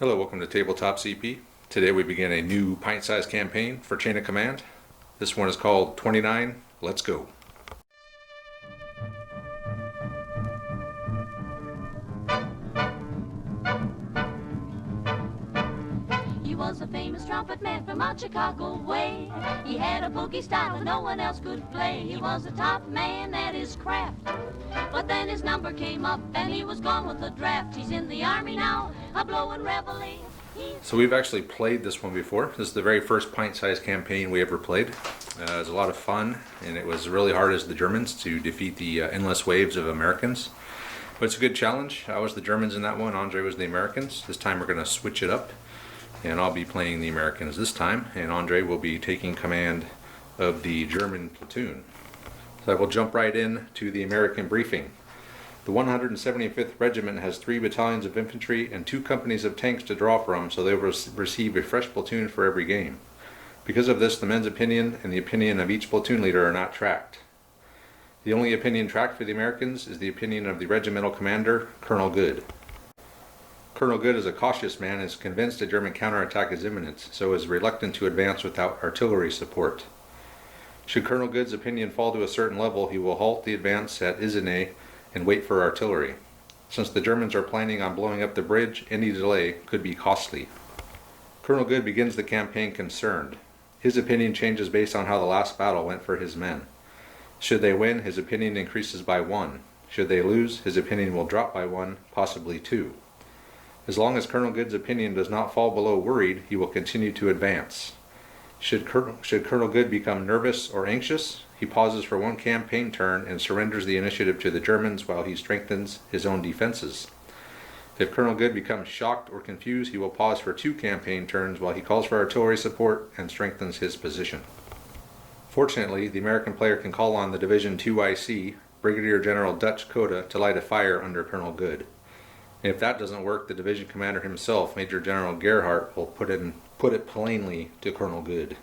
Hello, welcome to Tabletop CP. Today we begin a new pint-sized campaign for Chain of Command. This one is called 29. Let's go. He was a famous trumpet man from out Chicago way. He had a boogie style that no one else could play. He was a top man at his craft. But then his number came up and he was gone with the draft. He's in the army now, a blowing reveille. So we've actually played this one before. This is the very first pint-sized campaign we ever played. It was a lot of fun, and it was really hard as the Germans to defeat the endless waves of Americans. But it's a good challenge. I was the Germans in that one, Andre was the Americans. This time we're going to switch it up, and I'll be playing the Americans this time, and Andre will be taking command of the German platoon. So I will jump right in to the American briefing. The 175th Regiment has 3 battalions of infantry and 2 companies of tanks to draw from, so they will receive a fresh platoon for every game. Because of this, the men's opinion and the opinion of each platoon leader are not tracked. The only opinion tracked for the Americans is the opinion of the regimental commander, Colonel Good. Colonel Good is a cautious man and is convinced a German counterattack is imminent, so is reluctant to advance without artillery support. Should Colonel Good's opinion fall to a certain level, he will halt the advance at Isigny and wait for artillery. Since the Germans are planning on blowing up the bridge, any delay could be costly. Colonel Good begins the campaign concerned. His opinion changes based on how the last battle went for his men. Should they win, his opinion increases by 1. Should they lose, his opinion will drop by 1, possibly 2. As long as Colonel Good's opinion does not fall below worried, he will continue to advance. Should Colonel Good become nervous or anxious, he pauses for 1 campaign turn and surrenders the initiative to the Germans while he strengthens his own defenses. If Colonel Good becomes shocked or confused, he will pause for 2 campaign turns while he calls for artillery support and strengthens his position. Fortunately, the American player can call on the Division 2IC, Brigadier General Dutch Coda, to light a fire under Colonel Good. If that doesn't work, the division commander himself, Major General Gerhardt, will put it plainly to Colonel Good.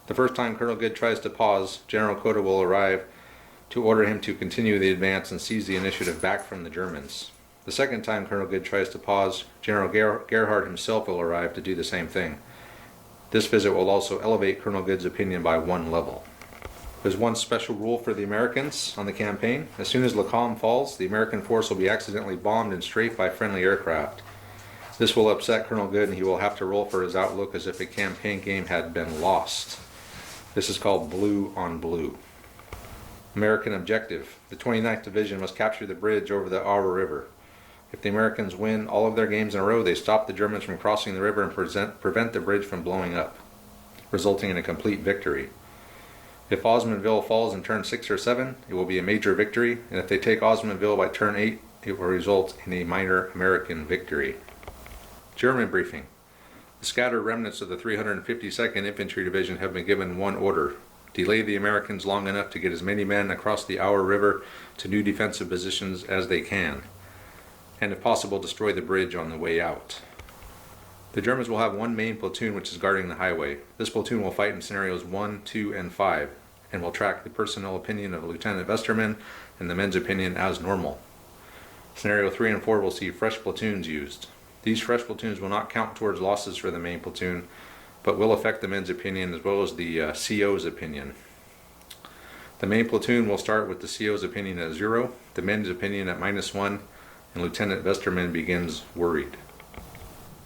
The first time Colonel Good tries to pause, General Coda will arrive to order him to continue the advance and seize the initiative back from the Germans. The second time Colonel Good tries to pause, General Gerhardt himself will arrive to do the same thing. This visit will also elevate Colonel Good's opinion by 1 level. There's one special rule for the Americans on the campaign. As soon as Le Calme falls, the American force will be accidentally bombed and strafed by friendly aircraft. This will upset Colonel Good and he will have to roll for his outlook as if a campaign game had been lost. This is called blue on blue. American objective. The 29th Division must capture the bridge over the Aare River. If the Americans win all of their games in a row, they stop the Germans from crossing the river and prevent the bridge from blowing up, resulting in a complete victory. If Osmondville falls in turn 6 or 7, it will be a major victory, and if they take Osmondville by turn 8, it will result in a minor American victory. German briefing. The scattered remnants of the 352nd Infantry Division have been given one order: delay the Americans long enough to get as many men across the Aare River to new defensive positions as they can, and if possible destroy the bridge on the way out. The Germans will have 1 main platoon which is guarding the highway. This platoon will fight in scenarios 1, 2, and 5, and will track the personal opinion of Lieutenant Westerman and the men's opinion as normal. Scenario 3 and 4 will see fresh platoons used. These fresh platoons will not count towards losses for the main platoon, but will affect the men's opinion as well as the CO's opinion. The main platoon will start with the CO's opinion at 0, the men's opinion at -1, and Lieutenant Westerman begins worried.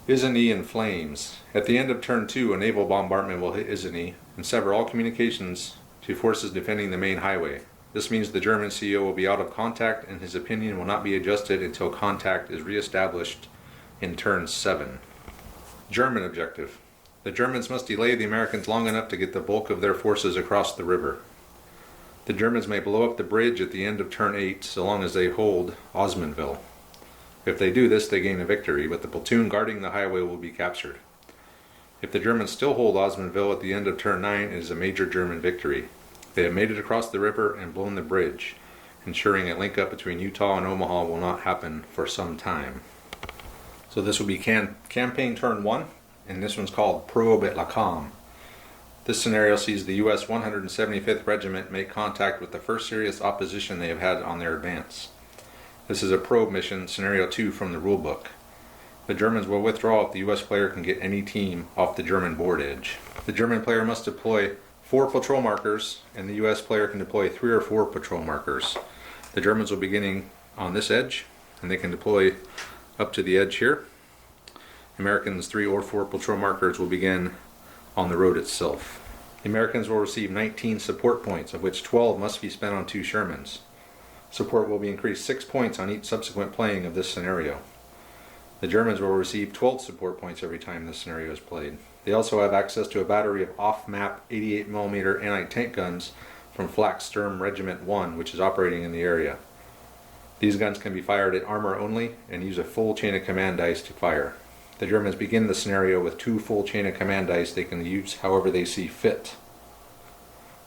Isigny in flames. At the end of turn 2, a naval bombardment will hit Isigny and sever all communications to forces defending the main highway. This means the German CO will be out of contact and his opinion will not be adjusted until contact is re-established in turn 7. German objective. The Germans must delay the Americans long enough to get the bulk of their forces across the river. The Germans may blow up the bridge at the end of turn 8 so long as they hold Osmondville. If they do this, they gain a victory, but the platoon guarding the highway will be captured. If the Germans still hold Osmondville at the end of turn 9, it is a major German victory. They have made it across the river and blown the bridge, ensuring a link-up between Utah and Omaha will not happen for some time. So this will be campaign turn 1, and this one's called Probe at Le Calme. This scenario sees the U.S. 175th Regiment make contact with the first serious opposition they have had on their advance. This is a probe mission, scenario 2 from the rulebook. The Germans will withdraw if the U.S. player can get any team off the German board edge. The German player must deploy 4 patrol markers, and the U.S. player can deploy 3 or 4 patrol markers. The Germans will be beginning on this edge, and they can deploy up to the edge here. Americans' 3 or 4 patrol markers will begin on the road itself. The Americans will receive 19 support points, of which 12 must be spent on 2 Shermans. Support will be increased 6 points on each subsequent playing of this scenario. The Germans will receive 12 support points every time this scenario is played. They also have access to a battery of off-map 88mm anti-tank guns from Flak Sturm Regiment 1, which is operating in the area. These guns can be fired at armor only and use a full chain of command dice to fire. The Germans begin the scenario with 2 full chain of command dice they can use however they see fit.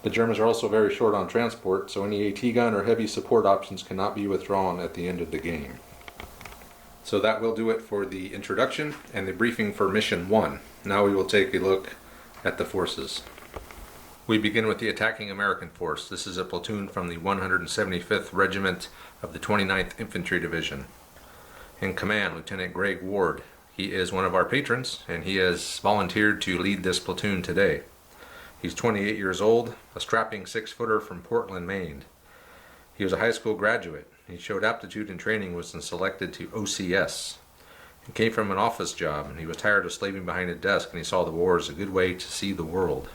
The Germans are also very short on transport, so any AT gun or heavy support options cannot be withdrawn at the end of the game. So that will do it for the introduction and the briefing for Mission 1. Now we will take a look at the forces. We begin with the attacking American force. This is a platoon from the 175th Regiment of the 29th Infantry Division. In command, Lieutenant Greg Ward. He is one of our patrons, and he has volunteered to lead this platoon today. He's 28 years old, a strapping 6-footer from Portland, Maine. He was a high school graduate. He showed aptitude in training, was selected to OCS. He came from an office job, and he was tired of slaving behind a desk, and he saw the war as a good way to see the world.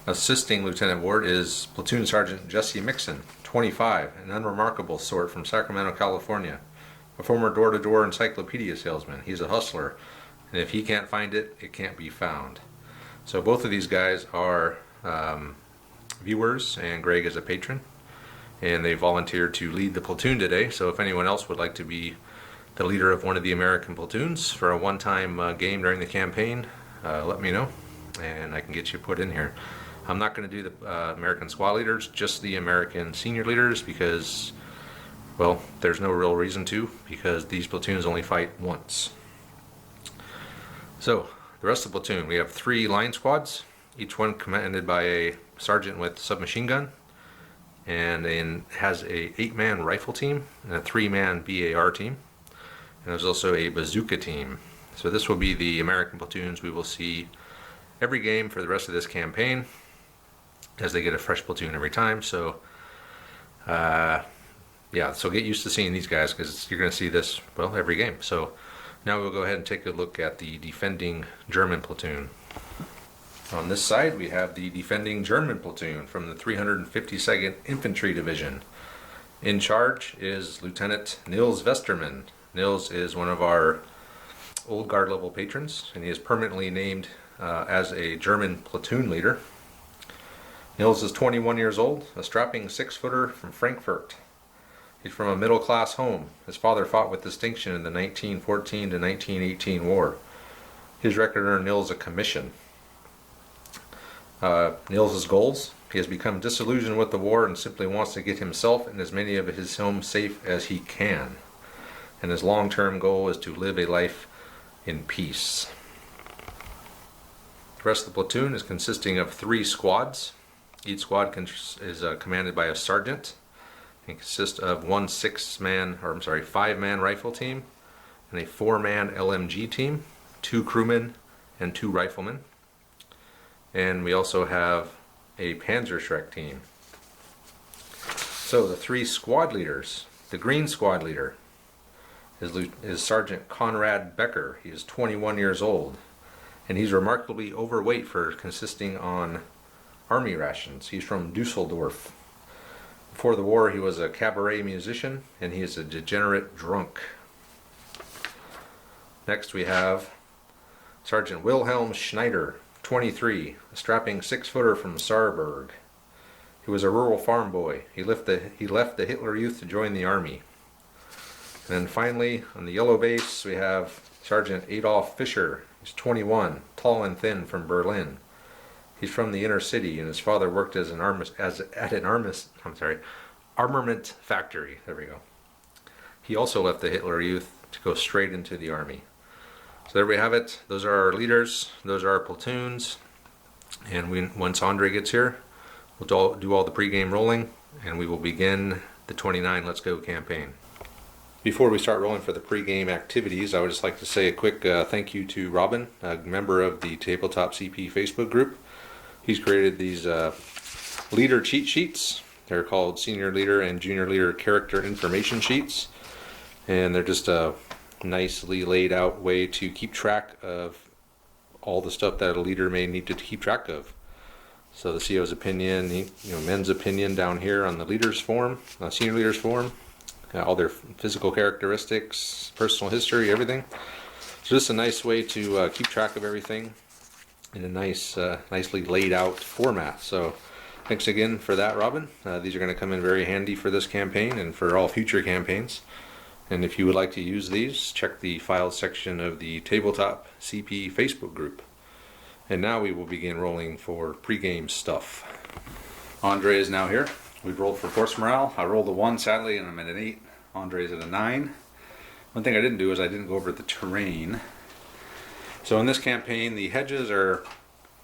Assisting Lieutenant Ward is Platoon Sergeant Jesse Mixon, 25, an unremarkable sort from Sacramento, California. A former door-to-door encyclopedia salesman. He's a hustler, and if he can't find it, it can't be found. So both of these guys are viewers, and Greg is a patron. And they volunteered to lead the platoon today, so if anyone else would like to be the leader of one of the American platoons for a one-time game during the campaign, let me know, and I can get you put in here. I'm not going to do the American squad leaders, just the American senior leaders, because, well, there's no real reason to, because these platoons only fight once. So, the rest of the platoon, we have 3 line squads, each one commanded by a sergeant with submachine gun, and has a 8-man rifle team and a 3-man BAR team, and there's also a bazooka team. So this will be the American platoons we will see every game for the rest of this campaign, as they get a fresh platoon every time. So yeah, so get used to seeing these guys, because you're going to see this, well, every game. So now we'll go ahead and take a look at the defending German platoon. On this side, we have the defending German platoon from the 352nd Infantry Division. In charge is Lieutenant Nils Westermann. Nils is one of our old guard level patrons, and he is permanently named as a German platoon leader. Nils is 21 years old, a strapping 6-footer from Frankfurt. He's from a middle-class home. His father fought with distinction in the 1914 to 1918 war. His record earned Nils a commission. Nils' goals: he has become disillusioned with the war and simply wants to get himself and as many of his home safe as he can. And his long-term goal is to live a life in peace. The rest of the platoon is consisting of 3 squads. Each squad is commanded by a sergeant and consists of 5-man rifle team and a 4-man LMG team, 2 crewmen and 2 riflemen. And we also have a Panzerschreck team. So the 3 squad leaders. The green squad leader is Sergeant Conrad Becker. He is 21 years old, and he's remarkably overweight for consisting on army rations. He's from Dusseldorf. Before the war, he was a cabaret musician, and he is a degenerate drunk. Next we have Sergeant Wilhelm Schneider, 23, a strapping 6-footer from Saarburg. He was a rural farm boy. He left the Hitler Youth to join the army. And then finally, on the yellow base, we have Sergeant Adolf Fischer. He's 21, tall and thin, from Berlin. He's from the inner city, and his father worked at an armament factory. There we go. He also left the Hitler Youth to go straight into the army. So there we have it. Those are our leaders. Those are our platoons. And once Andre gets here, we'll do all the pregame rolling, and we will begin the 29 Let's Go campaign. Before we start rolling for the pre-game activities, I would just like to say a quick thank you to Robin, a member of the Tabletop CP Facebook group. He's created these leader cheat sheets. They're called Senior Leader and Junior Leader Character Information Sheets. And they're just a nicely laid out way to keep track of all the stuff that a leader may need to keep track of. So the CO's opinion, men's opinion down here on the leaders form, senior leaders form, all their physical characteristics, personal history, everything. So just a nice way to keep track of everything in a nicely laid out format. So thanks again for that, Robin. These are going to come in very handy for this campaign and for all future campaigns. And if you would like to use these, check the files section of the Tabletop CP Facebook group. And now we will begin rolling for pre-game stuff. Andre is now here. We've rolled for force morale. I rolled a 1 sadly, and I'm at an 8. Andre's at a 9. One thing I didn't do is I didn't go over the terrain. So in this campaign, the hedges are,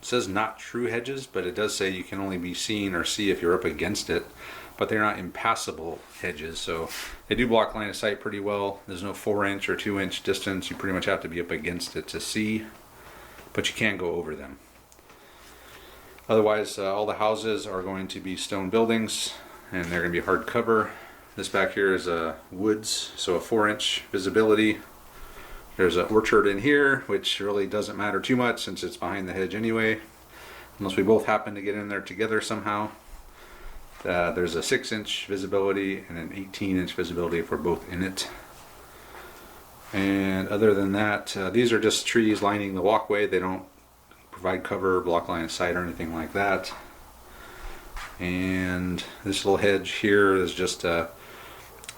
it says not true hedges, but it does say you can only be seen or see if you're up against it. But they're not impassable hedges, so they do block line of sight pretty well. There's no 4-inch or 2-inch distance. You pretty much have to be up against it to see, but you can go over them. Otherwise, all the houses are going to be stone buildings, and they're going to be hard cover. This back here is woods, so a 4-inch visibility. There's an orchard in here, which really doesn't matter too much since it's behind the hedge anyway, unless we both happen to get in there together somehow. There's a 6-inch visibility and an 18-inch visibility if we're both in it. And other than that, these are just trees lining the walkway. They don't provide cover, block line of sight, or anything like that. And this little hedge here is just a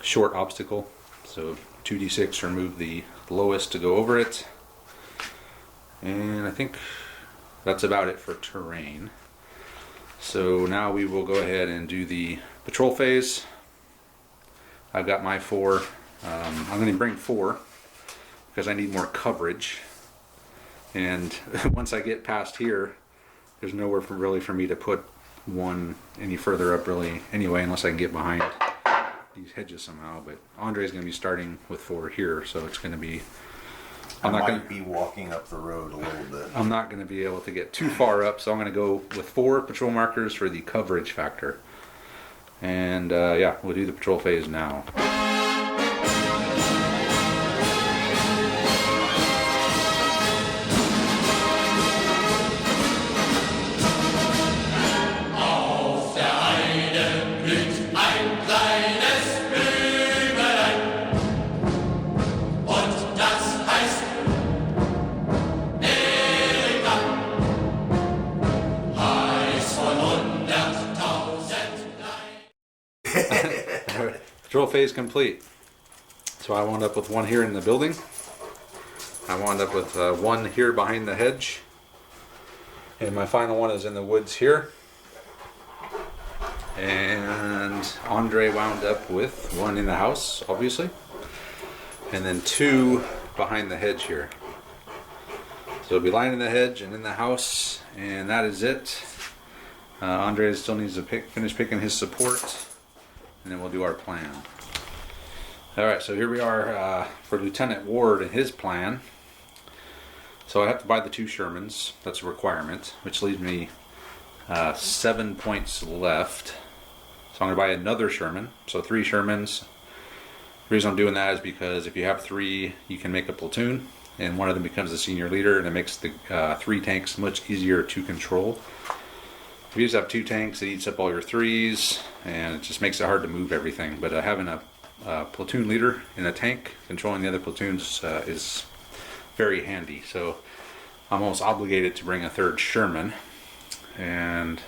short obstacle. So 2d6 remove the lowest to go over it. And I think that's about it for terrain. So now we will go ahead and do the patrol phase. I've got my 4. I'm going to bring 4 because I need more coverage. And once I get past here, there's nowhere really for me to put 1 any further up really anyway, unless I can get behind these hedges somehow. But Andre's going to be starting with 4 here, so it's going to be... I might be walking up the road a little bit. I'm not going to be able to get too far up, so I'm going to go with 4 patrol markers for the coverage factor. And yeah, we'll do the patrol phase now. Patrol phase complete. So I wound up with 1 here in the building. I wound up with 1 here behind the hedge. And my final one is in the woods here. And Andre wound up with 1 in the house, obviously. And then 2 behind the hedge here. So it'll be lining the hedge and in the house. And that is it. Andre still needs to finish picking his support. And then we'll do our plan. Alright, so here we are for Lieutenant Ward and his plan. So I have to buy the 2 Shermans. That's a requirement, which leaves me 7 points left. So I'm going to buy another Sherman. So 3 Shermans. The reason I'm doing that is because if you have 3, you can make a platoon. And one of them becomes the senior leader, and it makes the 3 tanks much easier to control. If you just have 2 tanks, it eats up all your 3s, and it just makes it hard to move everything. But having a platoon leader in a tank controlling the other platoons is very handy. So I'm almost obligated to bring a 3rd Sherman. And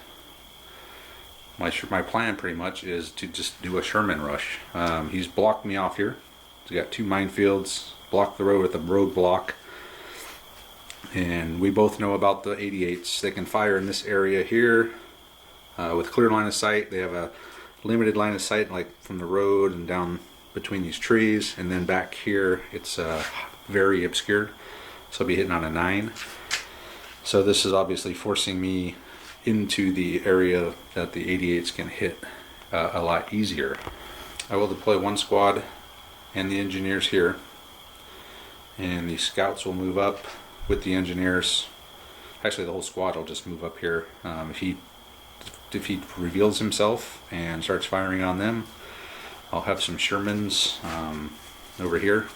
my plan pretty much is to just do a Sherman rush. He's blocked me off here. He's got 2 minefields, blocked the road with a roadblock. And we both know about the 88s. They can fire in this area here with clear line of sight. They have a limited line of sight, like from the road and down between these trees. And then back here, it's very obscured. So I'll be hitting on a 9. So this is obviously forcing me into the area that the 88s can hit a lot easier. I will deploy 1 squad and the engineers here. And the scouts will move up with the engineers. Actually, the whole squad will just move up here. If he reveals himself and starts firing on them, I'll have some Shermans over here.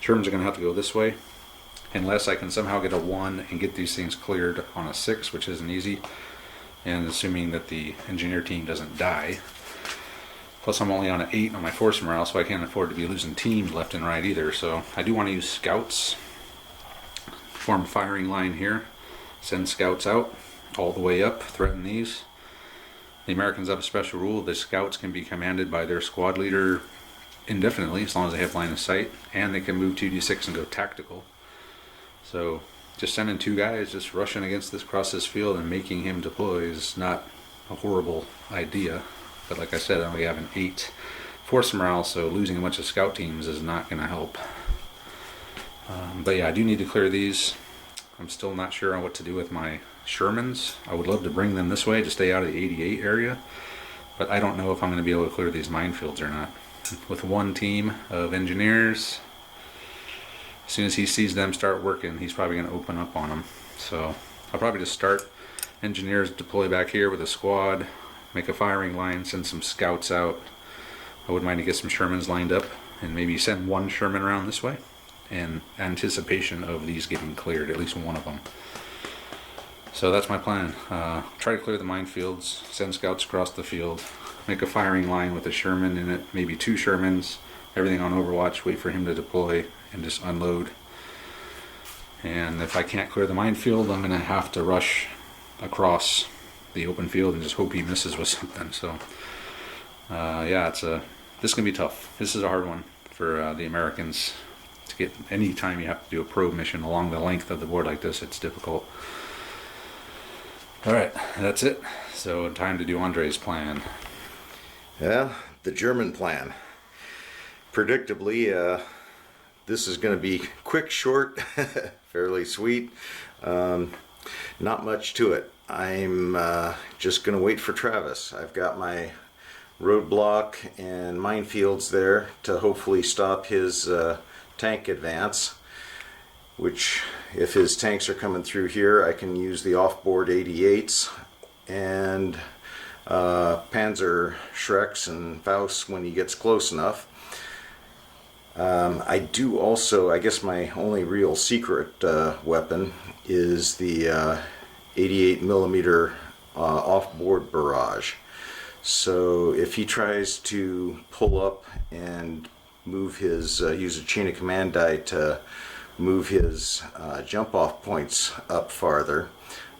Shermans are going to have to go this way, unless I can somehow get a 1 and get these things cleared on a 6, which isn't easy, and assuming that the engineer team doesn't die. Plus I'm only on an 8 on my force morale, so I can't afford to be losing teams left and right either. So I do want to use scouts. Form a firing line here. Send scouts out all the way up, threaten these. The Americans have a special rule. The scouts can be commanded by their squad leader indefinitely, as long as they have line of sight, and they can move 2d6 and go tactical. So just sending 2 guys just rushing against this across this field and making him deploy is not a horrible idea. But like I said, we have an 8 force morale, so losing a bunch of scout teams is not going to help. But yeah, I do need to clear these. I'm still not sure on what to do with my Shermans. I would love to bring them this way to stay out of the 88 area, but I don't know if I'm going to be able to clear these minefields or not. With 1 team of engineers, as soon as he sees them start working, he's probably going to open up on them. So I'll probably just start engineers deploy back here with a squad, make a firing line, send some scouts out. I wouldn't mind to get some Shermans lined up and maybe send 1 Sherman around this way in anticipation of these getting cleared, at least one of them. So that's my plan. Try to clear the minefields, send scouts across the field, make a firing line with a Sherman in it, maybe 2 Shermans, everything on Overwatch, wait for him to deploy and just unload. And if I can't clear the minefield, I'm going to have to rush across the open field and just hope he misses with something. So yeah, this is going to be tough. This is a hard one for the Americans to get. Any time you have to do a probe mission along the length of the board like this, it's difficult. Alright, that's it. So time to do Andre's plan. Yeah, the German plan. Predictably, this is going to be quick, short, fairly sweet. Not much to it. I'm just going to wait for Travis. I've got my roadblock and minefields there to hopefully stop his tank advance, which if his tanks are coming through here, I can use the off-board 88s and Panzer Shreks and Faust when he gets close enough. I do also, I guess my only real secret weapon is the 88 millimeter off-board barrage. So if he tries to pull up and move his, use a chain of command die to move his jump off points up farther,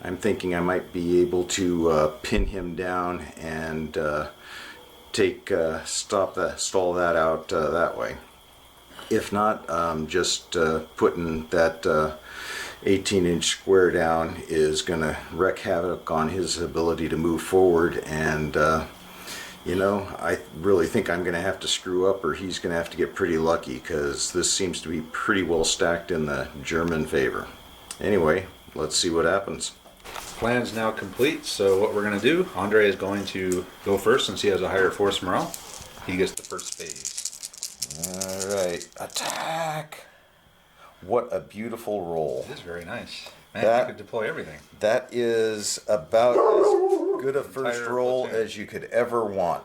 I'm thinking I might be able to pin him down and stall that out that way. If not, just putting that 18-inch square down is going to wreak havoc on his ability to move forward, and you know, I really think I'm going to have to screw up, or he's going to have to get pretty lucky, because this seems to be pretty well stacked in the German favor. Anyway, let's see what happens. Plan's now complete, so what we're going to do, Andre is going to go first since he has a higher force morale. He gets the first phase. Alright, attack! What a beautiful roll. It is very nice. Man, you could deploy everything. That is about as good a first roll as you could ever want.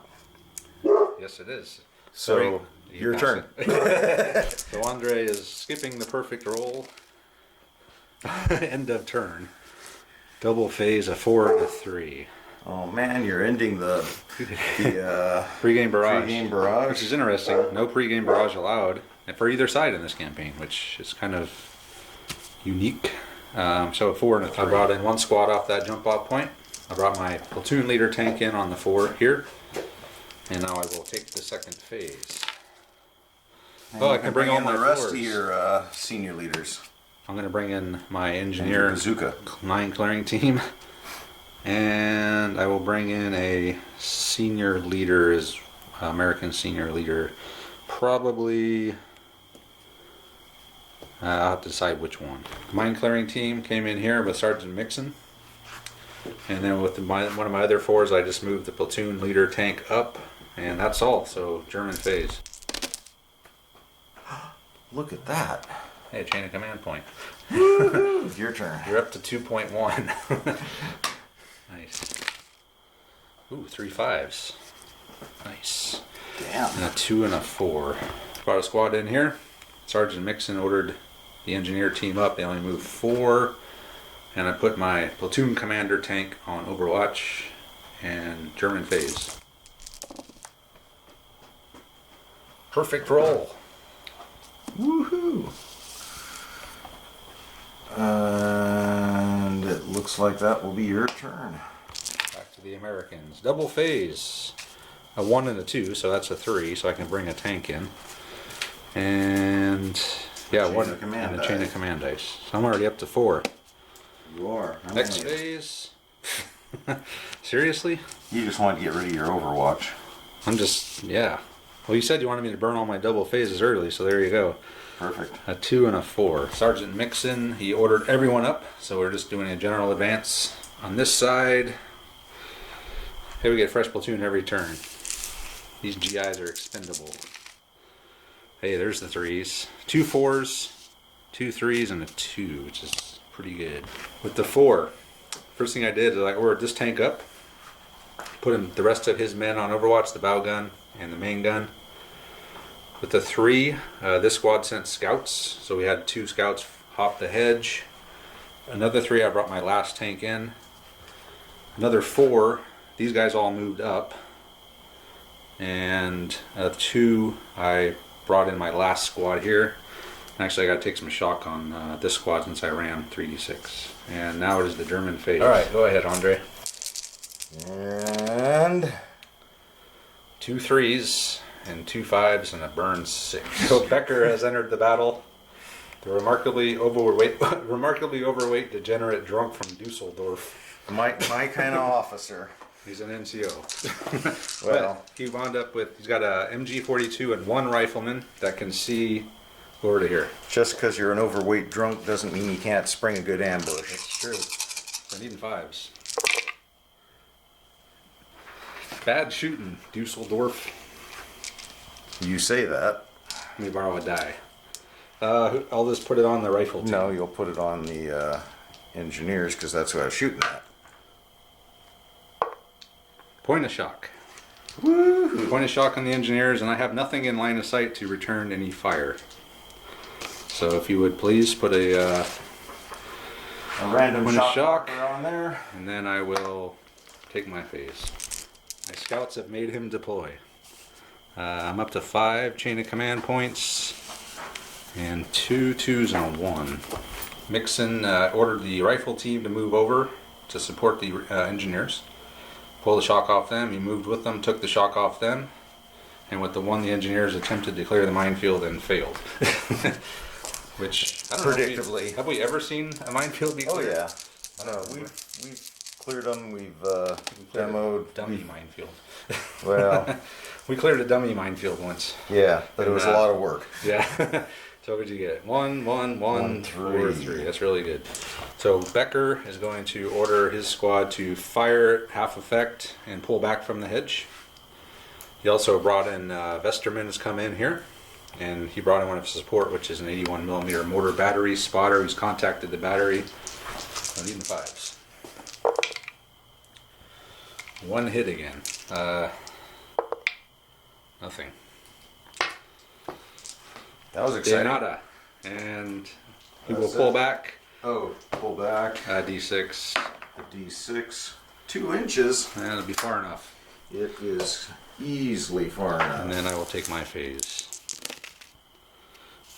Yes, it is. So, your turn. So Andre is skipping the perfect roll. End of turn. Double phase, a 4 and a 3. Oh man, you're ending the Pre-game barrage. Pre-game barrage. Which is interesting. No pre-game barrage allowed for either side in this campaign, which is kind of unique. So a 4 and a 3. I brought in 1 squad off that jump off point. I brought my platoon leader tank in on the 4 here. And now I will take the second phase. And I can bring all my the rest floors. of your senior leaders. I'm going to bring in my engineer bazooka mine clearing team. And I will bring in a senior leader, as American senior leader. Probably, I'll have to decide which one. Mine clearing team came in here with Sergeant Mixon. And then with one of my other 4s, I just moved the platoon leader tank up. And that's all. So German phase. Look at that. Hey, chain of command point. Your turn. You're up to 2.1. Nice. Ooh, 3 5s. Nice. Damn. And a 2 and a 4. Brought a squad in here. Sergeant Mixon ordered the engineer team up. They only moved 4. And I put my platoon commander tank on Overwatch and German phase. Perfect roll. Woohoo! And it looks like that will be your turn. Back to the Americans. Double phase. A 1 and a 2, so that's a 3, so I can bring a tank in. And yeah, Chain 1 of command and a chain dice. of command dice. So I'm already up to 4. You are. Next phase. Seriously? You just want to get rid of your Overwatch. I'm just, yeah. Well, you said you wanted me to burn all my double phases early, so there you go. Perfect. A 2 and a 4. Sergeant Mixon, he ordered everyone up, so we're just doing a general advance on this side. Here we get fresh platoon every turn. These GIs are expendable. Hey, there's the 3s. 2 4s, 2 3s, and a 2, which is pretty good. With the 4, first thing I did is I ordered this tank up, put him, the rest of his men on Overwatch, the bow gun and the main gun. With the 3, this squad sent scouts, so we had 2 scouts hop the hedge. Another 3, I brought my last tank in. Another 4, these guys all moved up. And 2, I brought in my last squad here. Actually, I got to take some shock on this squad since I ran 3d6. And now it is the German phase. Alright, go ahead, Andre. And 2 3s and 2 5s and a burn 6. So Becker has entered the battle. The remarkably overweight degenerate drunk from Dusseldorf. my kind of officer. He's an NCO. Well, he wound up with, he's got a MG42 and 1 rifleman that can see over to here. just because you're an overweight drunk doesn't mean you can't spring a good ambush. It's true. We're needing 5s. Bad shooting, Dusseldorf. You say that. Let me borrow a die. I'll just put it on the rifle team. No, you'll put it on the engineers because that's what I was shooting at. Point of shock. Woo! Point of shock on the engineers, and I have nothing in line of sight to return any fire. So if you would please put a random point of shock marker on there. and then I will take my phase. My scouts have made him deploy. I'm up to 5 chain of command points and 2 2s and a 1. Mixon ordered the rifle team to move over to support the engineers. Pull the shock off them. He moved with them, took the shock off them, and with the 1, the engineers attempted to clear the minefield and failed. Which, I don't Predictably. know, have we ever seen a minefield be Oh cleared? yeah. No, we've cleared them. We've demoed. Dummy minefield. Well, We cleared a dummy minefield once. yeah, but it was a lot of work. Yeah. So what did you get? 1 1 1 4 3. 3. That's really good. So Becker is going to order his squad to fire at half effect and pull back from the hedge. He also brought in Vesterman has come in here, and he brought in one of his support, which is an 81mm mortar battery spotter who's contacted the battery. I'm needing 5s. 1 hit again. Nothing. That was De exciting. nada. And he will That's pull it. back. Oh, pull back. D6. The D6, 2 inches. That'll be far enough. It is easily far enough. And then I will take my phase.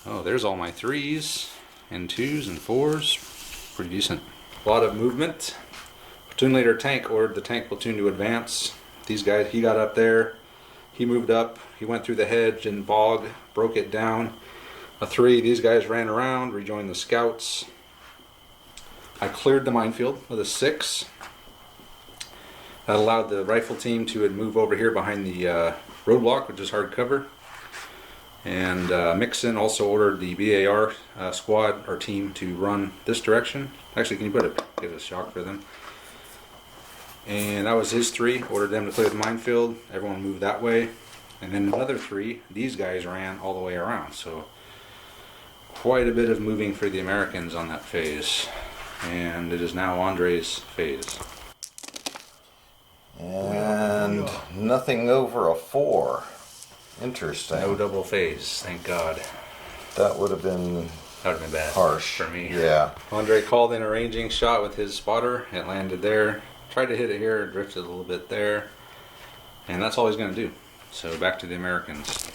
Oh, there's all my 3s and 2s and 4s. Pretty decent. A lot of movement. Platoon leader tank ordered the tank platoon to advance. These guys, he got up there. He moved up. He went through the hedge and bog, broke it down. A 3, these guys ran around, rejoined the scouts. I cleared the minefield with a 6. That allowed the rifle team to move over here behind the roadblock, which is hard cover. And Mixon also ordered the BAR squad or team to run this direction. Actually, can you get a shock for them? And that was his 3. Ordered them to clear the minefield. Everyone moved that way. And then another 3. These guys ran all the way around. So quite a bit of moving for the Americans on that phase. And it is now Andre's phase. And nothing over a 4. Interesting. No double phase, thank God. That would have been Bad harsh for me. Yeah. Andre called in a ranging shot with his spotter. It landed there. Tried to hit it here, drifted a little bit there. And that's all he's going to do. So back to the Americans.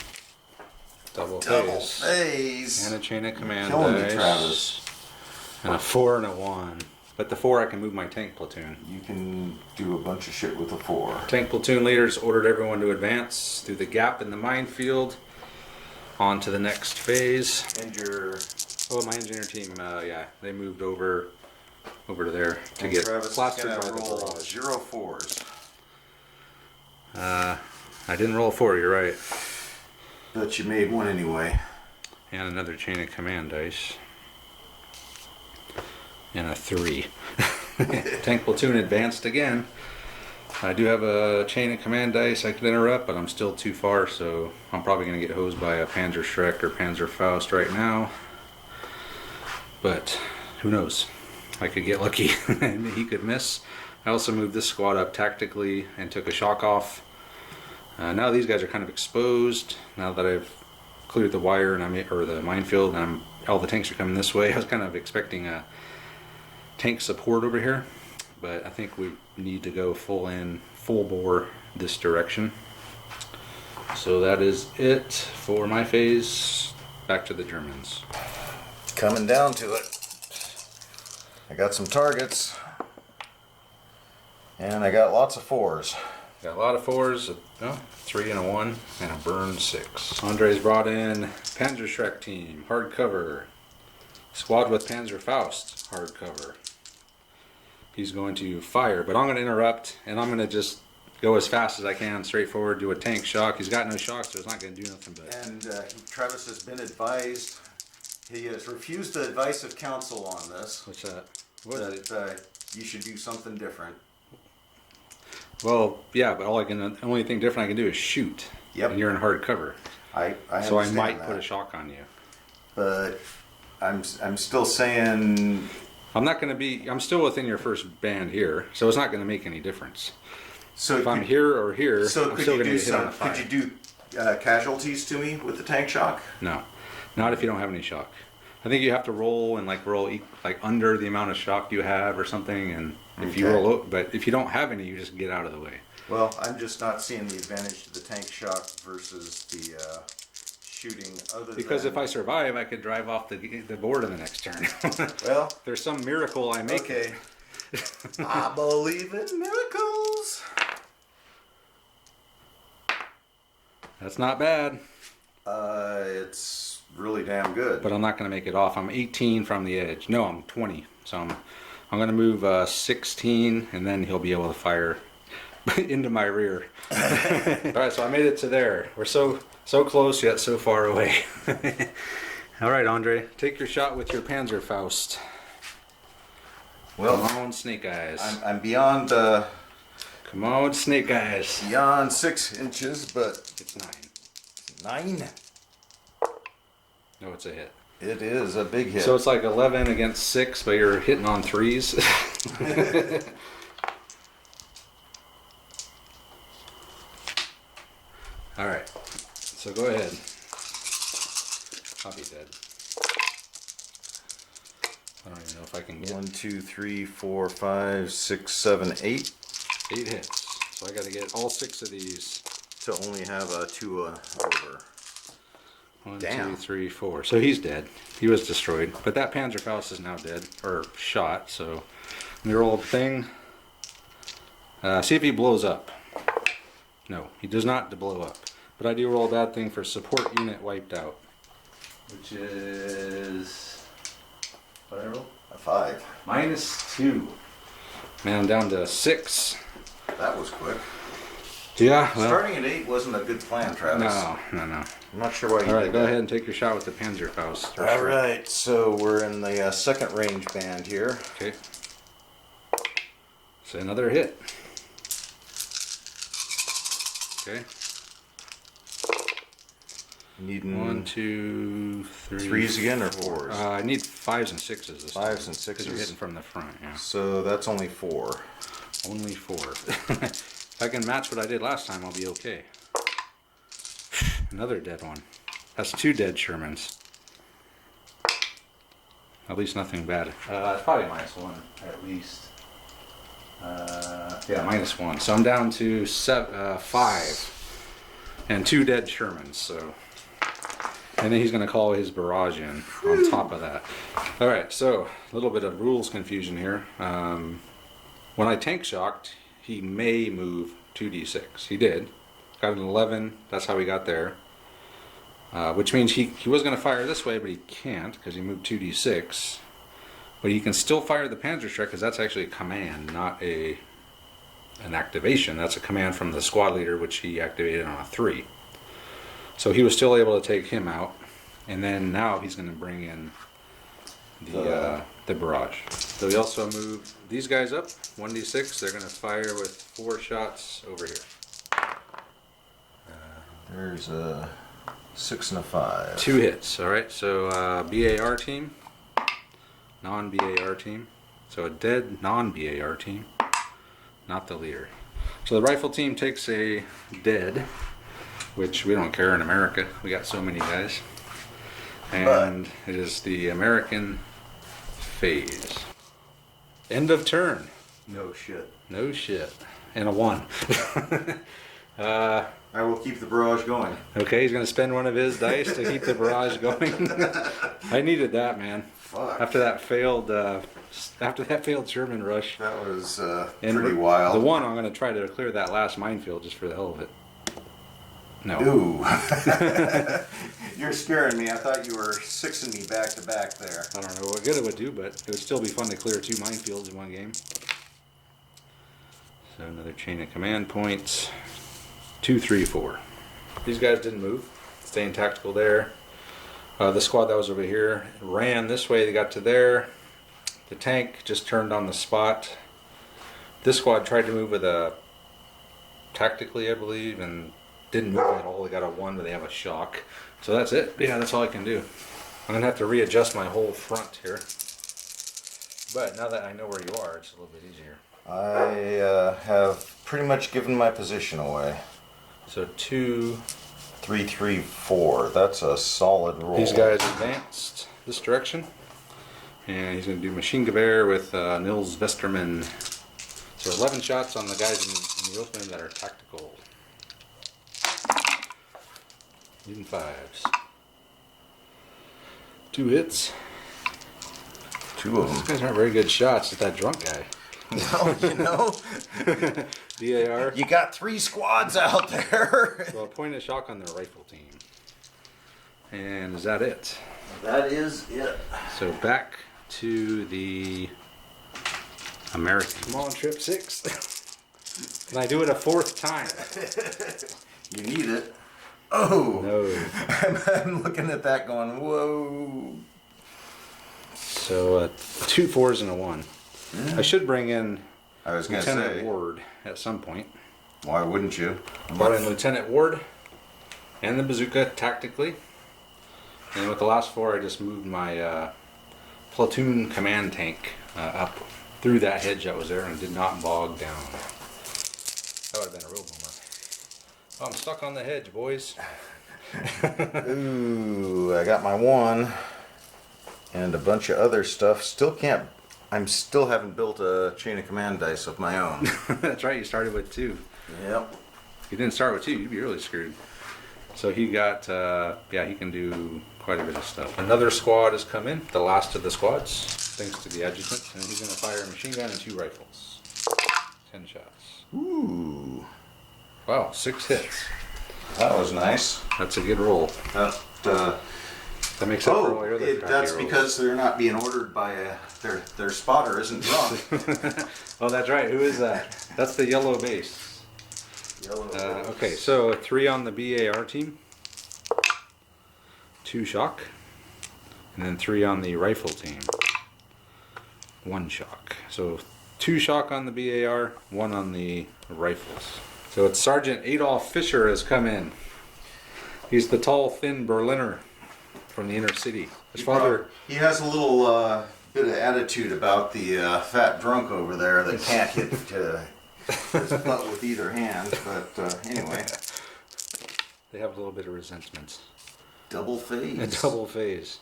Double phase. And a chain of command Killing me, dice. Travis. And a 4 and a 1. But the 4 I can move my tank platoon. You can do a bunch of shit with a 4. Tank platoon leaders ordered everyone to advance through the gap in the minefield on to the next phase. And your... Oh, my engineer team, yeah, they moved over to there to get Travis plastered is by gonna the roll barrage. 0 4s. I didn't roll a 4, you're right. But you made one anyway. And another chain of command dice. And a 3. Tank platoon advanced again. I do have a chain of command dice I could interrupt, but I'm still too far, so I'm probably going to get hosed by a Panzer Schreck or Panzer Faust right now. But who knows? I could get lucky and he could miss. I also moved this squad up tactically and took a shock off. Now these guys are kind of exposed. Now that I've cleared the wire and or the minefield, and all the tanks are coming this way. I was kind of expecting a tank support over here, but I think we need to go full bore this direction. So that is it for my phase. Back to the Germans. Coming down to it. I got some targets. And I got lots of 4s. Got a lot of 4s, 3 and a 1, and a burn 6. Andre's brought in Panzer Schreck team, hardcover. Squad with Panzer Faust, hardcover. He's going to fire, but I'm going to interrupt, and I'm going to just go as fast as I can, straight forward, do a tank shock. He's got no shock, so it's not going to do nothing but... And Travis has been advised, he has refused the advice of counsel on this. What's that? What is it? That you should do something different. Well, yeah, but the only thing different I can do is shoot. Yep. And you're in hard cover. I so I understand might that. put a shock on you. But I'm still saying... I'm still within your first band here, so it's not going to make any difference. So if I'm here or here, so I'm could still you going do to get hit on a some? 5. Could you do casualties to me with the tank shock? No, not if you don't have any shock. I think you have to roll and roll under the amount of shock you have or something, and if you roll, but if you don't have any, you just get out of the way. Well, I'm just not seeing the advantage to the tank shock versus the shooting. Because if I survive, I could drive off the board in the next turn. Well, there's some miracle I make. Okay. I believe in miracles. That's not bad. It's really damn good. But I'm not going to make it off. I'm 18 from the edge. No, I'm 20. So I'm going to move 16, and then he'll be able to fire into my rear. All right, so I made it to there. We're so close yet so far away. All right, Andre, take your shot with your Panzer Faust. Well, come on, Snake Eyes. I'm beyond. Come on, Snake Eyes. Beyond 6 inches, but it's 9. 9? No, it's a hit. It is a big hit. So it's like 11 against 6, but you're hitting on 3s. All right. So go ahead. I'll be dead. I don't even know if I can get 1, 2, 3, 4, 5, 6, 7, 8. 8 hits. So I got to get all 6 of these to only have a 2 over. 1, Damn. 2, 3, 4. So he's dead. He was destroyed. But that Panzer Faust is now dead or shot. So let me roll the thing. See if he blows up. No, he does not blow up. But I do roll a bad thing for support unit wiped out, which is what I roll? A 5. -2. Man, I'm down to 6. That was quick. Yeah. Well, starting at 8 wasn't a good plan, Travis. No. I'm not sure why you All right, did go that. ahead and take your shot with the Panzer Faust. All right, so we're in the second range band here. Okay. So another hit. Okay. Needing 1, 2, 3. threes again or fours? I need 5s and 6s this time. 5s and 6s. Because you're hitting from the front, yeah. So that's only 4. Only 4. If I can match what I did last time, I'll be okay. Another dead one. That's 2 dead Shermans. At least nothing bad. It's probably -1 at least. Yeah, -1. So I'm down to 5 and 2 dead Shermans. So, and then he's going to call his barrage in on top of that. All right, so a little bit of rules confusion here. When I tank shocked, he may move 2d6. He did. Got an 11. That's how he got there. Which means he was going to fire this way, but he can't because he moved 2d6. But he can still fire the Panzerschreck because that's actually a command, not an activation. That's a command from the squad leader, which he activated on a 3. So he was still able to take him out. And then now he's going to bring in the barrage. So he also moved these guys up, 1d6. They're going to fire with 4 shots over here. There's a 6 and a 5. 2 hits. All right. So BAR team, non-BAR team. So a dead non-BAR team, not the leader. So the rifle team takes a dead, which we don't care in America. We got so many guys. And it is the American phase. End of turn. No shit. No shit. And a 1. I will keep the barrage going. Okay, he's going to spend one of his dice to keep the barrage going. I needed that, man. Fuck. After that failed Sherman rush. That was And pretty wild. The 1, I'm going to try to clear that last minefield just for the hell of it. No. Ooh. You're scaring me. I thought you were 6ing me back to back there. I don't know what good it would do, but it would still be fun to clear 2 minefields in one game. So another chain of command points. 2, 3, 4. These guys didn't move. Staying tactical there. The squad that was over here ran this way. They got to there. The tank just turned on the spot. This squad tried to move with a tactically, I believe, and didn't move at all. They got a 1, but they have a shock. So that's it. Yeah, that's all I can do. I'm going to have to readjust my whole front here. But now that I know where you are, it's a little bit easier. I have pretty much given my position away. So 2. 3, 3, 4. That's a solid roll. These guys advanced this direction. And he's going to do machine gewehr with Nils Vesterman. So 11 shots on the guys in the open that are tactical. Even 5s. 2 hits. 2 of These them. guys aren't very good shots at that drunk guy. No, you know. BAR. You got 3 squads out there. So a point of shock on the rifle team. And is that it? That is it. So back to the American. Come on, trip 6. Can I do it a 4th time? You need it. Oh. No. I'm looking at that going, whoa. So 2 4s and a 1. I should bring in I was going to Lieutenant say, Ward at some point. why wouldn't you? I brought in Lieutenant Ward and the bazooka tactically. And with the last 4, I just moved my platoon command tank up through that hedge that was there and did not bog down. That would have been a real bummer. Oh, I'm stuck on the hedge, boys. Ooh, I got my 1 and a bunch of other stuff. I still haven't built a chain of command dice of my own. That's right, you started with 2. Yep. If you didn't start with 2, you'd be really screwed. So he got, yeah, he can do quite a bit of stuff. Another squad has come in, the last of the squads, thanks to the adjutant, and he's going to fire a machine gun and 2 rifles. 10 shots. Ooh. Wow, 6 hits. That was nice. That's a good roll. That makes up for all your other crappy that's rolls. because they're not being ordered by their spotter isn't drunk. Oh, that's right. Who is that? That's the yellow base. Okay, so 3 on the BAR team, 2 shock, and then 3 on the rifle team, 1 shock. So 2 shock on the BAR, 1 on the rifles. So it's Sergeant Adolf Fischer has come in. He's the tall, thin Berliner from the inner city. His father. He has a little bit of attitude about the fat drunk over there that can't hit his butt with either hand. But anyway, They have a little bit of resentment. double phase. A double phase.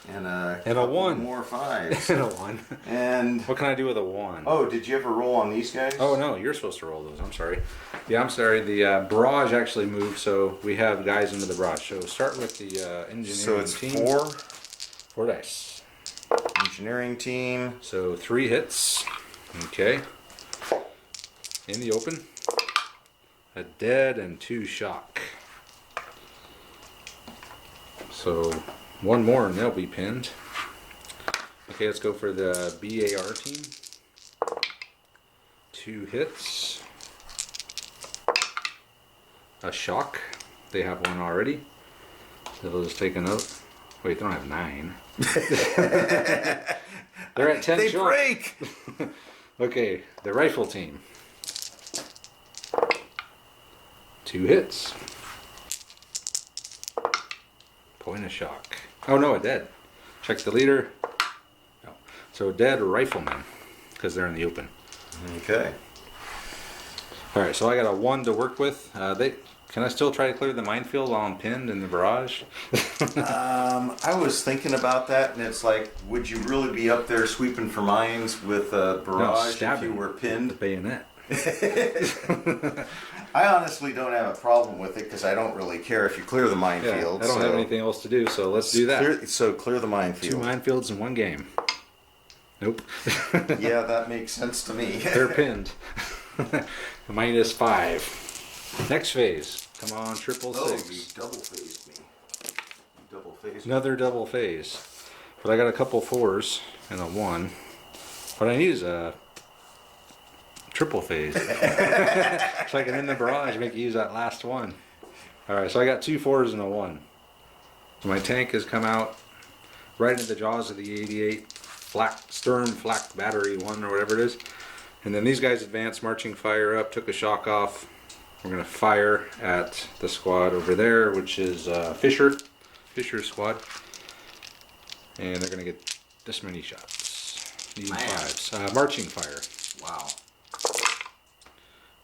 And a And a couple 1. more 5s. And a 1. And What can I do with a 1? oh, did you ever roll on these guys? Oh no, you're supposed to roll those. I'm sorry. Yeah, I'm sorry. The barrage actually moved, so we have guys into the barrage. So start with the engineering So it's team. 4 4 dice. engineering team. So 3 hits. Okay. In the open. A dead and 2 shock. So 1 more and they'll be pinned. Okay, let's go for the BAR team. 2 hits. A shock. They have 1 already. So they'll just take a note. Wait, they don't have 9. They're at 10 They shock. break. Okay, the rifle team. 2 hits. Point of shock. Oh no, a dead. Check the leader. No. So a dead rifleman, because they're in the open. Okay. All right, so I got a 1 to work with. Can I still try to clear the minefield while I'm pinned in the barrage? I was thinking about that, and it's like, would you really be up there sweeping for mines with a barrage if stabbing you were The pinned? bayonet. I honestly don't have a problem with it because I don't really care if you clear the Yeah, minefield. I don't have anything else to do, so let's do that. Clear the 2 minefield. minefields in 1 game. Nope. Yeah, that makes sense to me. They're pinned. -5. Next phase. Come on, triple Oh, 6. you double phased me. You double phased me. Another double phase. But I got a couple 4s and a 1. What I need is a triple phase. So I can end the barrage, make you use that last one. Alright, so I got 2 4s and a 1. So my tank has come out right into the jaws of the 88 stern flak battery 1 or whatever it is. And then these guys advanced, marching fire up, took a shock off. We're going to fire at the squad over there, which is Fisher's squad. And they're going to get this many shots. These Man. 5s. Marching fire. Wow.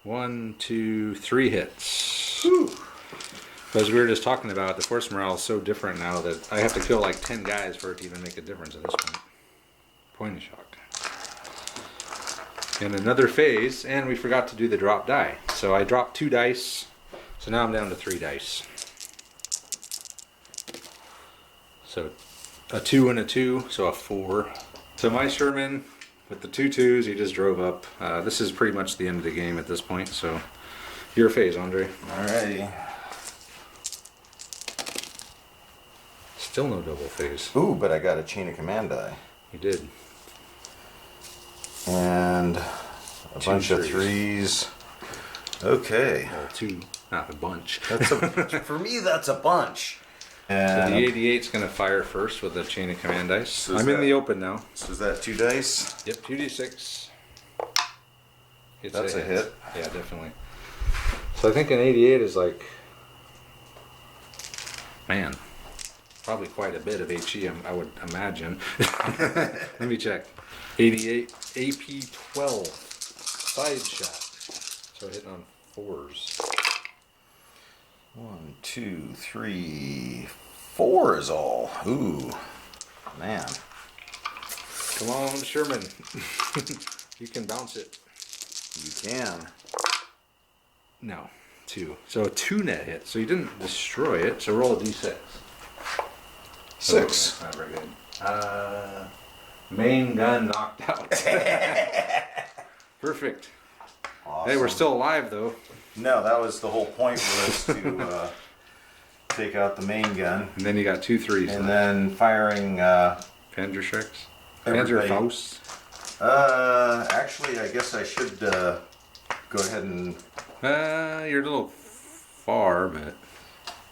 1, 2, 3 hits. Whew. But as we were just talking about, the force morale is so different now that I have to kill like 10 guys for it to even make a difference at this point. Point of shock. And another phase, and we forgot to do the drop die. So I dropped 2 dice, so now I'm down to 3 dice. So a 2 and a 2, so a 4. So my Sherman, with the 2 2s, he just drove up. This is pretty much the end of the game at this point, so your phase, Andre. Alrighty. Still no double phase. Ooh, but I got a chain of command die. You did. And a 2 bunch of 3s. 3s. Okay. Well, 2, not a bunch. For me, that's a bunch. So And the 88's going to fire first with a chain of command dice. So is I'm in that- the open now. so is that 2 dice? Yep, 2d6. It's That's a hit. Yeah, definitely. So I think an 88 is like, man, probably quite a bit of HE, I would imagine. Let me check. 88 AP 12 side shot. So hitting on 4s. 1, 2, 3, 4 is all. Ooh, man. Come on, Sherman. You can bounce it. You can. No, 2. So a 2 net hit. So you didn't destroy it. So roll a d6. 6. Oh, not very good. Main gun knocked out. Perfect. Awesome. Hey, we're still alive though. No, that was the whole point, was to take out the main gun. And then you got 2 3s. And then firing, Panzer Shreks. Everybody- Panzer Faust. actually, I guess I should go ahead and, You're a little far, but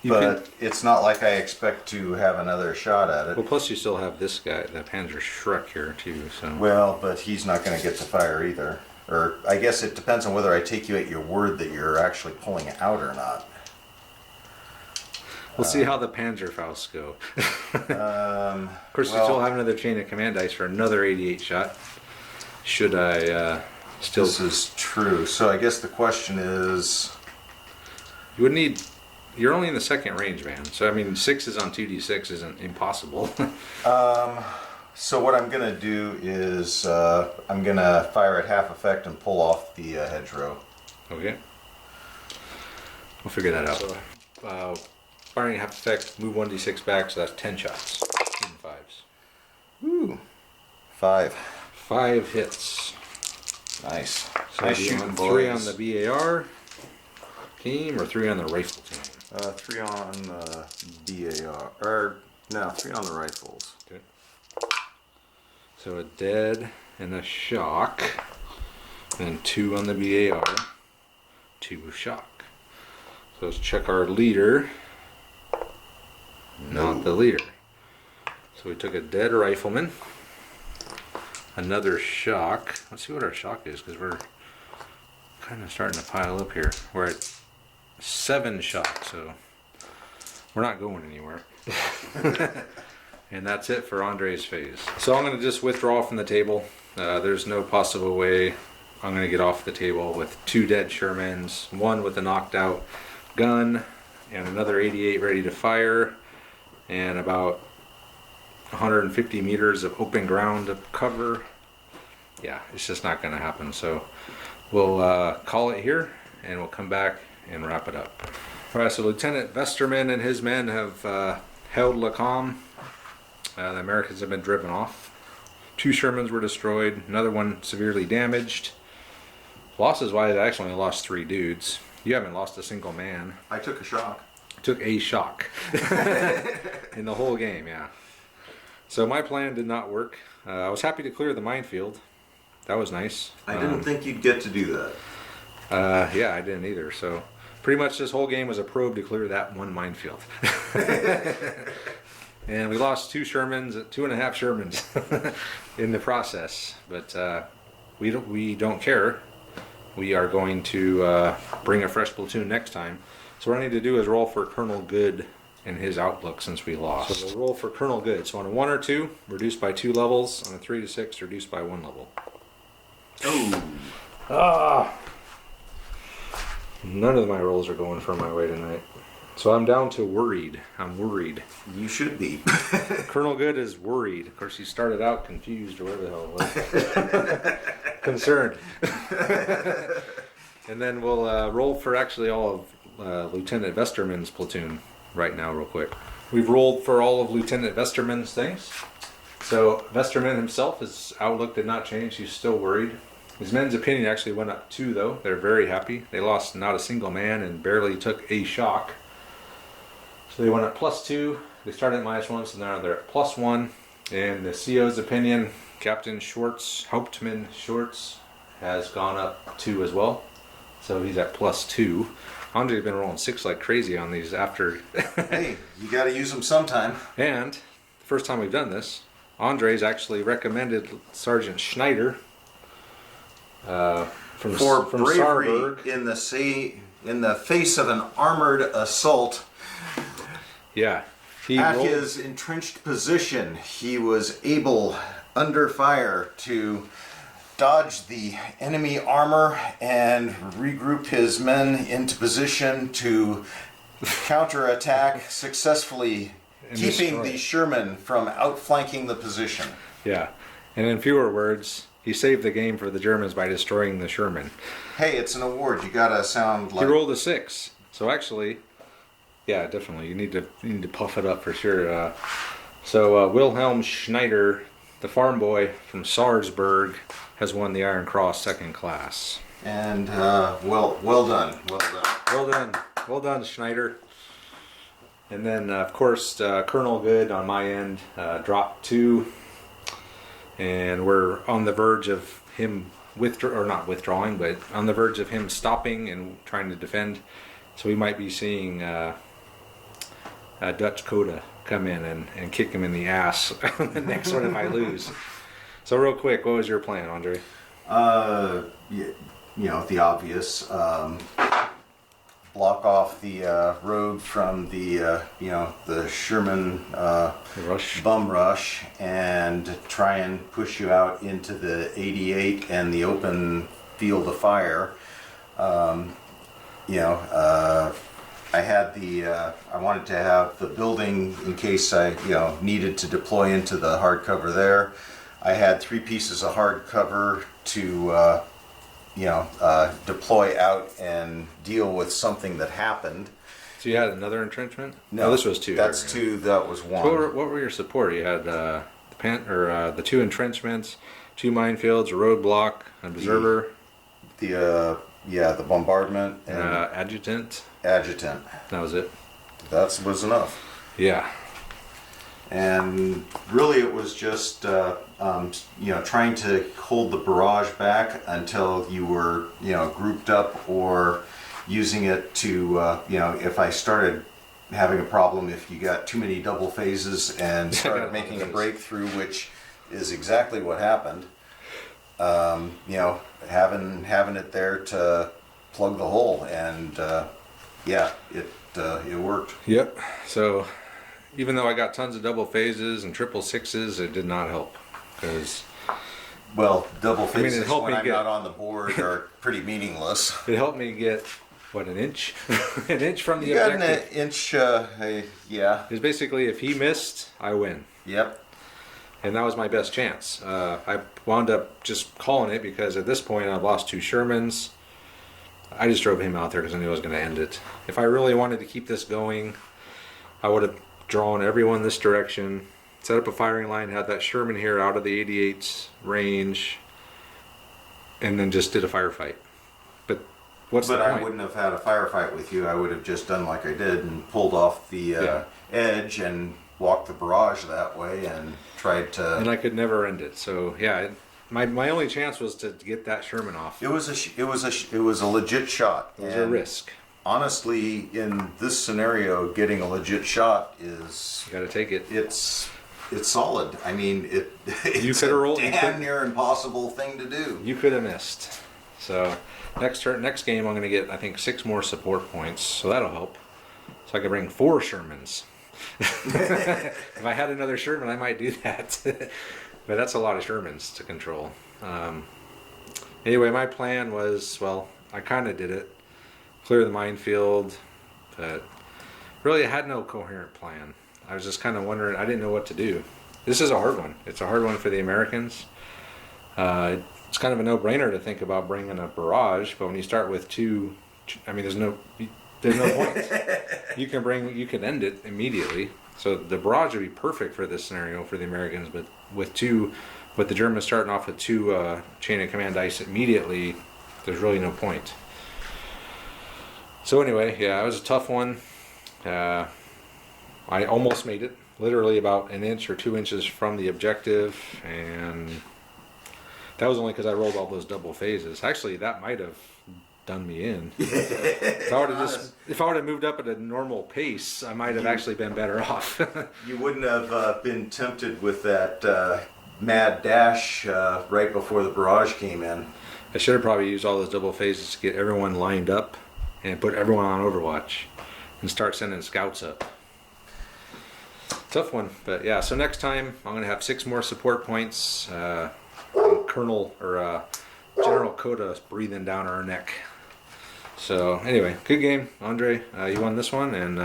you but it's not like I expect to have another shot at well, it. plus you still have this guy, the Panzer Shrek here too. So Well, but he's not going to get to fire either. Or I guess it depends on whether I take you at your word that you're actually pulling it out or not. We'll see how the Panzerfaust go. Of course, we well- still have another chain of command dice for another 88 shot. Should I still... This is true. So I guess the question is, You would need... You're only in the second range, man. So, I mean, 6s on 2d6 isn't impossible. so what I'm going to do is I'm going to fire at half effect and pull off the hedgerow. Okay. We'll figure that out. Firing half effect, move 1d6 back, so that's 10 shots. 10 fives. Ooh. 5. 5 hits. Nice. So Nice be shooting, on boys. 3 on the BAR team or 3 on the rifle team? 3 on the BAR. Or, no, 3 on the rifles. Okay. So a dead and a shock. And 2 on the BAR. 2 shock. So let's check our leader. Not the leader. So we took a dead rifleman. Another shock. Let's see what our shock is, because we're kind of starting to pile up here. We're at 7 shocks, so we're not going anywhere. And that's it for Andre's phase. So I'm going to just withdraw from the table. There's no possible way I'm going to get off the table with 2 dead Shermans, 1 with a knocked out gun, and another 88 ready to fire, and about 150 meters of open ground to cover. Yeah, it's just not going to happen. So we'll call it here, and we'll come back and wrap it up. All right, so Lieutenant Vesterman and his men have held La Cambe. The Americans have been driven off. 2 Shermans were destroyed. Another one severely damaged. Losses wise, I actually only lost 3 dudes. You haven't lost a single man. I took a shock. Took a shock in the whole game, yeah. So my plan did not work. I was happy to clear the minefield. That was nice. I didn't think you'd get to do that. Yeah, I didn't either. So pretty much this whole game was a probe to clear that one minefield. And we lost 2 Shermans, 2.5 Shermans in the process. But we don't care. We are going to bring a fresh platoon next time. So what I need to do is roll for Colonel Good and his outlook since we lost. So we'll roll for Colonel Good. So on a 1 or 2, reduced by 2 levels. On a 3 to 6, reduced by 1 level. Oh. None of my rolls are going for my way tonight. So I'm down to worried. I'm worried. You should be. Colonel Good is worried. Of course, he started out confused or whatever the hell it was. Concerned. And then we'll roll for actually all of Lieutenant Vesterman's platoon right now real quick. We've rolled for all of Lieutenant Vesterman's things. So Vesterman himself, his outlook did not change. He's still worried. His men's opinion actually went up 2 though. They're very happy. They lost not a single man and barely took a shock. So they went up +2. They started at -1, so now they're at +1. And the CO's opinion, Captain Schwartz, Hauptmann Schwartz, has gone up 2 as well. So he's at +2. Andre's been rolling 6 like crazy on these after. Hey, you got to use them sometime. And the first time we've done this, Andre's actually recommended Sergeant Schneider from bravery Saarburg. in the face of an armored assault. Yeah. He At rolled, his entrenched position, he was able, under fire, to dodge the enemy armor and regroup his men into position to counterattack successfully, And keeping destroy. the Sherman from outflanking the position. yeah. And in fewer words, he saved the game for the Germans by destroying the Sherman. Hey, it's an award. You gotta sound He like... rolled a 6. So actually, yeah, definitely. You need to puff it up for sure. So Wilhelm Schneider, the farm boy from Salzburg, has won the Iron Cross 2nd class. And, well done. Well done. Well done. Well done, Schneider. And then, of course, Colonel Good on my end dropped 2. And we're on the verge of him not withdrawing, but on the verge of him stopping and trying to defend. So we might be seeing Dutch Coda come in and kick him in the ass on the next one if I lose. So real quick, what was your plan, Andre? You know, the obvious. block off the road from the the Sherman Rush. bum rush and try and push you out into the 88 and the open field of fire. I had I wanted to have the building in case I needed to deploy into the hardcover there. I had 3 pieces of hardcover to deploy out and deal with something that happened. So you had another entrenchment? No, this was 2. That's 2. That was 1. So what were your support? You had the 2 entrenchments, 2 minefields, a roadblock, an observer, The bombardment and adjutant. Adjutant. That was it. That was enough. Yeah. And really, it was just trying to hold the barrage back until you were grouped up, or using it to if I started having a problem, if you got too many double phases and started making a breakthrough, which is exactly what happened. Having it there to plug the hole, and it worked. Yep. So even though I got tons of double phases and triple sixes, it did not help, because Double phases it helped when me I'm get- not on the board are pretty meaningless. it helped me get an inch, an inch from the You got an objective. inch, yeah. Because basically, if he missed, I win. Yep. And that was my best chance. I wound up just calling it, because at this point I've lost 2 Shermans. I just drove him out there because I knew I was going to end it. If I really wanted to keep this going, I would have drawn everyone this direction, set up a firing line, had that Sherman here out of the 88's range, and then just did a firefight. But what's the But point? I wouldn't have had a firefight with you. I would have just done like I did and pulled off the edge and walked the barrage that way and tried to. And I could never end it. So yeah, my only chance was to get that Sherman off. It was a legit shot. It was a risk. Honestly, in this scenario, getting a legit shot is You got to take it. it's solid. I mean, it's coulda a rolled- you damn could- near impossible thing to do. You could have missed. So next game, I'm going to get, I think, 6 more support points. So that'll help. So I could bring 4 Shermans. If I had another Sherman, I might do that. But that's a lot of Shermans to control. Anyway, my plan was, I kind of did it. Clear the minefield. But really, I had no coherent plan. I was just kind of wondering. I didn't know what to do. This is a hard one. It's a hard one for the Americans. It's kind of a no-brainer to think about bringing a barrage, but when you start with 2, I mean, there's no point. You can end it immediately. So the barrage would be perfect for this scenario for the Americans, but with the Germans starting off with 2 chain of command dice immediately, there's really no point. So anyway, yeah, it was a tough one. I almost made it, literally about an inch or 2 inches from the objective, and that was only because I rolled all those double phases. Actually, that might have done me in. If I would have moved up at a normal pace, I might have actually been better off. You wouldn't have been tempted with that mad dash right before the barrage came in. I should have probably used all those double phases to get everyone lined up and put everyone on Overwatch and start sending scouts up. Tough one, but yeah. So next time I'm going to have 6 more support points. Colonel or General Coda breathing down our neck. So anyway, good game, Andre. You won this one, and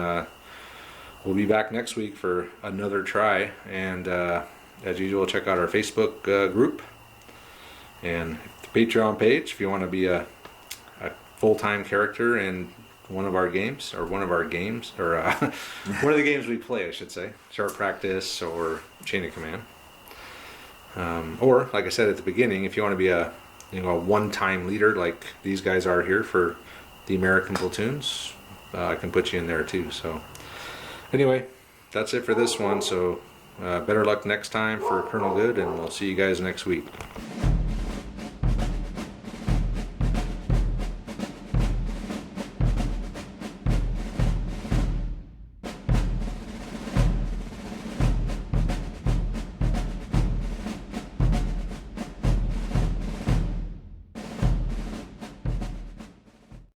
we'll be back next week for another try. And as usual, check out our Facebook group and the Patreon page if you want to be a full-time character in one of our games, or one of the games we play, I should say, Sharp Practice or Chain of Command. Or, like I said at the beginning, if you want to be a one-time leader like these guys are here for the American platoons, I can put you in there too. So, anyway, that's it for this one. So, better luck next time for Colonel Good, and we'll see you guys next week.